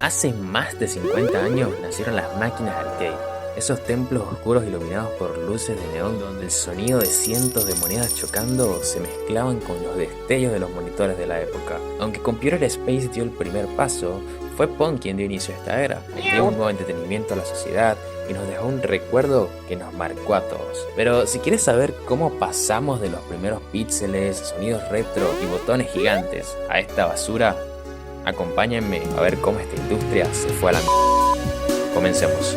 Hace más de 50 años nacieron las máquinas arcade, esos templos oscuros iluminados por luces de neón donde el sonido de cientos de monedas chocando se mezclaban con los destellos de los monitores de la época. Aunque Computer Space dio el primer paso, fue Pong quien dio inicio a esta era. Dio un nuevo entretenimiento a la sociedad y nos dejó un recuerdo que nos marcó a todos. Pero si quieres saber cómo pasamos de los primeros píxeles, sonidos retro y botones gigantes a esta basura, acompáñenme a ver cómo esta industria se fue a la mierda. Comencemos.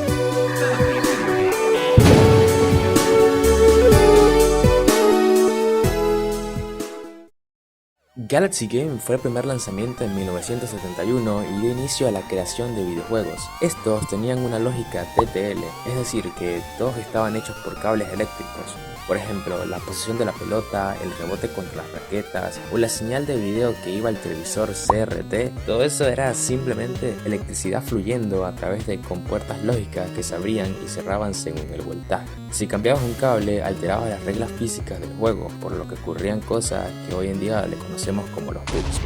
Galaxy Game fue el primer lanzamiento en 1971 y dio inicio a la creación de videojuegos. Estos tenían una lógica TTL, es decir, que todos estaban hechos por cables eléctricos. Por ejemplo, la posición de la pelota, el rebote contra las raquetas o la señal de video que iba al televisor CRT, todo eso era simplemente electricidad fluyendo a través de compuertas lógicas que se abrían y cerraban según el voltaje. Si cambiabas un cable, alterabas las reglas físicas del juego, por lo que ocurrían cosas que hoy en día le conocemos como los bugs.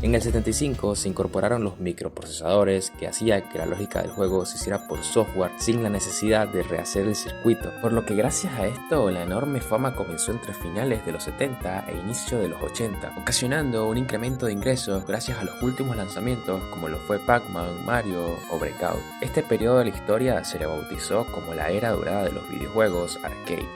En el 75 se incorporaron los microprocesadores que hacía que la lógica del juego se hiciera por software sin la necesidad de rehacer el circuito, por lo que gracias a esto la enorme fama comenzó entre finales de los 70 e inicio de los 80, ocasionando un incremento de ingresos gracias a los últimos lanzamientos como lo fue Pac-Man, Mario o Breakout. Este periodo de la historia se le bautizó como la era dorada de los videojuegos arcade.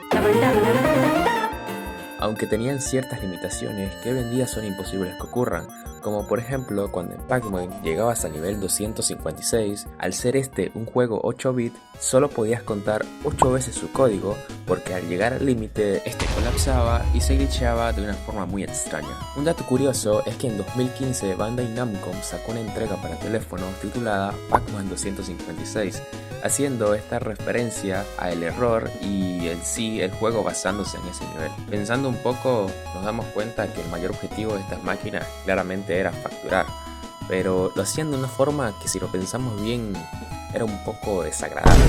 Aunque tenían ciertas limitaciones que hoy en día son imposibles que ocurran, como por ejemplo cuando en Pac-Man llegabas al nivel 256, al ser este un juego 8 bits, solo podías contar 8 veces su código porque al llegar al límite este colapsaba y se glitchaba de una forma muy extraña. Un dato curioso es que en 2015 Bandai Namco sacó una entrega para teléfono titulada Pac-Man 256, haciendo esta referencia al error y el juego basándose en ese nivel. Pensando un poco, nos damos cuenta que el mayor objetivo de estas máquinas claramente era facturar, pero lo hacían de una forma que, si lo pensamos bien, era un poco desagradable.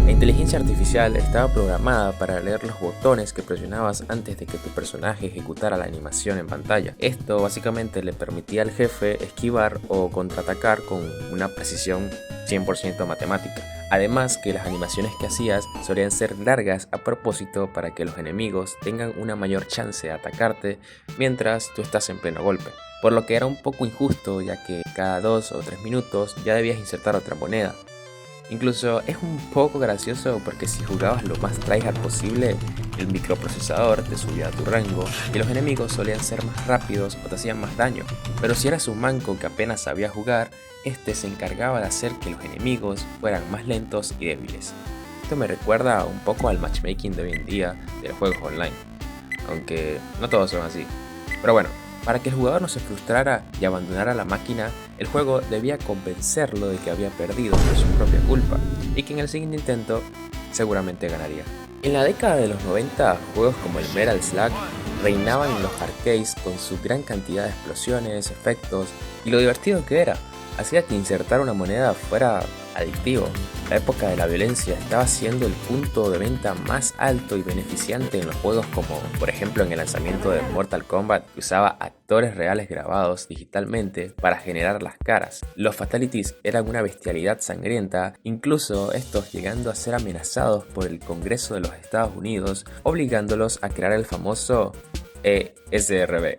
La inteligencia artificial estaba programada para leer los botones que presionabas antes de que tu personaje ejecutara la animación en pantalla. Esto básicamente le permitía al jefe esquivar o contraatacar con una precisión 100% matemática. Además que las animaciones que hacías solían ser largas a propósito para que los enemigos tengan una mayor chance de atacarte mientras tú estás en pleno golpe. Por lo que era un poco injusto, ya que cada 2 o 3 minutos ya debías insertar otra moneda. Incluso es un poco gracioso porque si jugabas lo más tryhard posible, el microprocesador te subía a tu rango y los enemigos solían ser más rápidos o te hacían más daño. Pero si eras un manco que apenas sabía jugar, este se encargaba de hacer que los enemigos fueran más lentos y débiles. Esto me recuerda un poco al matchmaking de hoy en día de los juegos online, aunque no todos son así. Pero bueno, para que el jugador no se frustrara y abandonara la máquina, el juego debía convencerlo de que había perdido por su propia culpa y que en el siguiente intento seguramente ganaría. En la década de los 90, juegos como el Metal Slug reinaban en los arcades con su gran cantidad de explosiones, efectos y lo divertido que era. Hacía que insertar una moneda fuera adictivo. La época de la violencia estaba siendo el punto de venta más alto y beneficiante en los juegos, como por ejemplo en el lanzamiento de Mortal Kombat, que usaba actores reales grabados digitalmente para generar las caras. Los fatalities eran una bestialidad sangrienta, incluso estos llegando a ser amenazados por el Congreso de los Estados Unidos, obligándolos a crear el famoso ESRB.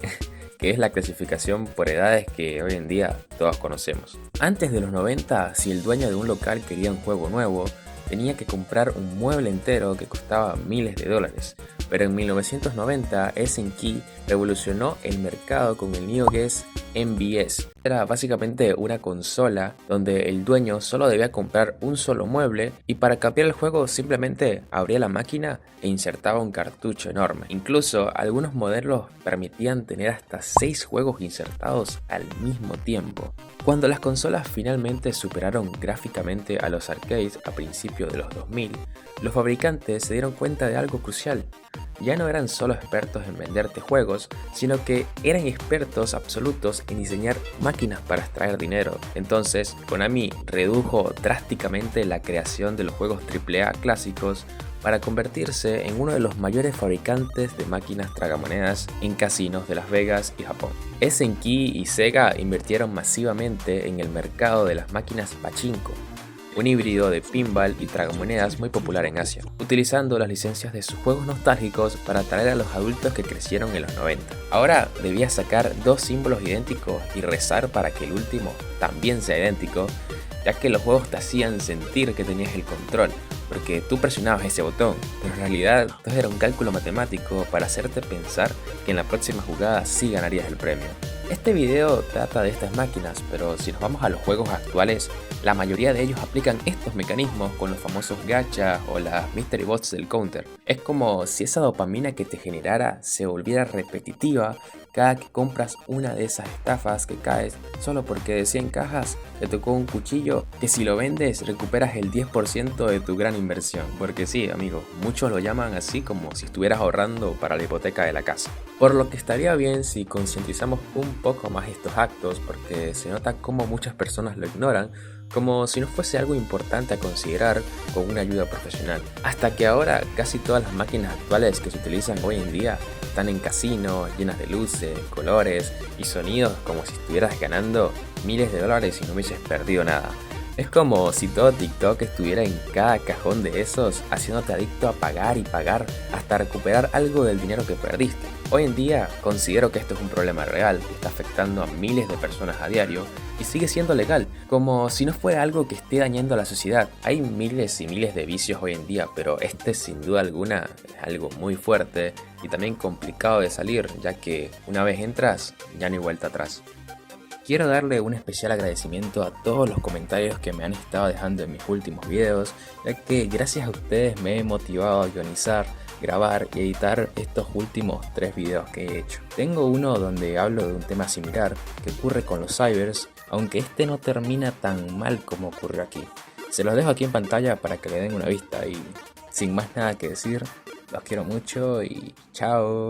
Que es la clasificación por edades que hoy en día todos conocemos. Antes de los 90, si el dueño de un local quería un juego nuevo, tenía que comprar un mueble entero que costaba miles de dólares. Pero en 1990, SNK revolucionó el mercado con el Neo Geo MVS. Era básicamente una consola donde el dueño solo debía comprar un solo mueble y para cambiar el juego simplemente abría la máquina e insertaba un cartucho enorme. Incluso algunos modelos permitían tener hasta 6 juegos insertados al mismo tiempo. Cuando las consolas finalmente superaron gráficamente a los arcades a principios de los 2000, los fabricantes se dieron cuenta de algo crucial. ya no eran solo expertos en venderte juegos, sino que eran expertos absolutos en diseñar máquinas para extraer dinero. Entonces, Konami redujo drásticamente la creación de los juegos AAA clásicos para convertirse en uno de los mayores fabricantes de máquinas tragamonedas en casinos de Las Vegas y Japón. SNK y Sega invirtieron masivamente en el mercado de las máquinas pachinko, un híbrido de pinball y tragamonedas muy popular en Asia, utilizando las licencias de sus juegos nostálgicos para atraer a los adultos que crecieron en los 90. Ahora debías sacar dos símbolos idénticos y rezar para que el último también sea idéntico, ya que los juegos te hacían sentir que tenías el control, porque tú presionabas ese botón, pero en realidad todo era un cálculo matemático para hacerte pensar que en la próxima jugada sí ganarías el premio. Este video trata de estas máquinas, pero si nos vamos a los juegos actuales, la mayoría de ellos aplican estos mecanismos con los famosos gachas o las mystery bots del counter. Es como si esa dopamina que te generara se volviera repetitiva cada que compras una de esas estafas que caes solo porque de 100 cajas te tocó un cuchillo que si lo vendes recuperas el 10% de tu gran inversión. Porque sí, amigo, muchos lo llaman así como si estuvieras ahorrando para la hipoteca de la casa. Por lo que estaría bien si concientizamos un poco más estos actos, porque se nota como muchas personas lo ignoran, como si no fuese algo importante a considerar con una ayuda profesional. Hasta que ahora casi todas las máquinas actuales que se utilizan hoy en día están en casinos, llenas de luces, colores y sonidos como si estuvieras ganando miles de dólares y no hubieses perdido nada. Es como si todo TikTok estuviera en cada cajón de esos, haciéndote adicto a pagar y pagar hasta recuperar algo del dinero que perdiste. Hoy en día considero que esto es un problema real que está afectando a miles de personas a diario y sigue siendo legal, como si no fuera algo que esté dañando a la sociedad. Hay miles y miles de vicios hoy en día, pero este sin duda alguna es algo muy fuerte y también complicado de salir, ya que una vez entras ya no hay vuelta atrás. Quiero darle un especial agradecimiento a todos los comentarios que me han estado dejando en mis últimos videos, ya que gracias a ustedes me he motivado a guionizar, grabar y editar estos últimos 3 videos que he hecho. Tengo uno donde hablo de un tema similar que ocurre con los cybers, aunque este no termina tan mal como ocurrió aquí. Se los dejo aquí en pantalla para que le den una vista y sin más nada que decir, los quiero mucho y chao.